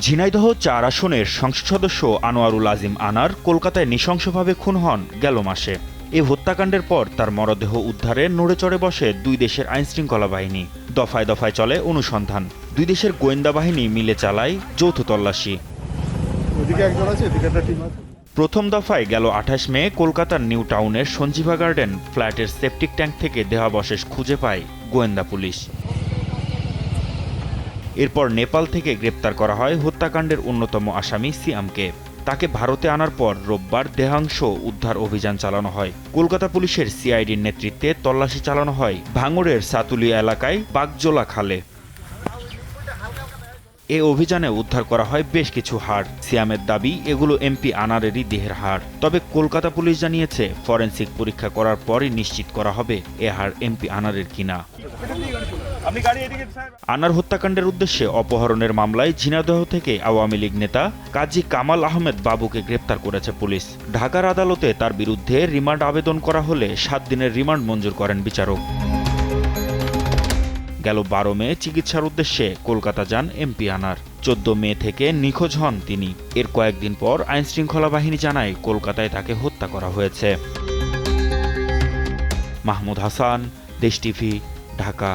ঝিনাইদহ ৪ আসনের সংসদ সদস্য আনোয়ারুল আজিম আনার কলকাতায় নৃশংসভাবে খুন হন গেল মাসে। এ হত্যাকাণ্ডের পর তার মরদেহ উদ্ধারে নড়েচড়ে বসে দুই দেশের আইনশৃঙ্খলা বাহিনী। দফায় দফায় চলে অনুসন্ধান। দুই দেশের গোয়েন্দা বাহিনী মিলে চালায় যৌথ তল্লাশি। প্রথম দফায় গেল ২৮ মে কলকাতার নিউ টাউনের সঞ্জীভা গার্ডেন ফ্ল্যাটের সেপটিক ট্যাঙ্ক থেকে দেহাবশেষ খুঁজে পায় গোয়েন্দা পুলিশ। এরপর নেপাল থেকে গ্রেপ্তার করা হয় হত্যাকাণ্ডের অন্যতম আসামি সিয়ামকে। তাকে ভারতে আনার পর রোববার দেহাংশ উদ্ধার অভিযান চালানো হয়। কলকাতা পুলিশের সিআইডির নেতৃত্বে তল্লাশি চালানো হয় ভাঙড়ের সাতুলিয়া এলাকায় বাগজোলা খালে। এ অভিযানে উদ্ধার করা হয় বেশ কিছু হাড়। সিয়ামের দাবি এগুলো এমপি আনারেরই দেহের হাড়। তবে কলকাতা পুলিশ জানিয়েছে ফরেনসিক পরীক্ষা করার পরই নিশ্চিত করা হবে এ হাড় এমপি আনারের কিনা। আনার হত্যাকাণ্ডের উদ্দেশ্যে অপহরণের মামলায় ঝিনাইদহ থেকে আওয়ামী লীগ নেতা কাজী কামাল আহমেদ বাবুকে গ্রেপ্তার করেছে পুলিশ। ঢাকার আদালতে তার বিরুদ্ধে রিমান্ড আবেদন করা হলে ৭ দিনের রিমান্ড মঞ্জুর করেন বিচারক। গেল ১২ মে চিকিৎসার উদ্দেশ্যে কলকাতা যান এমপি আনার। ১৪ মে থেকে নিখোঁজ হন তিনি। এর কয়েকদিন পর আইনশৃঙ্খলা বাহিনী জানায় কলকাতায় তাকে হত্যা করা হয়েছে। মাহমুদ হাসান, দেশ টিভি, ঢাকা।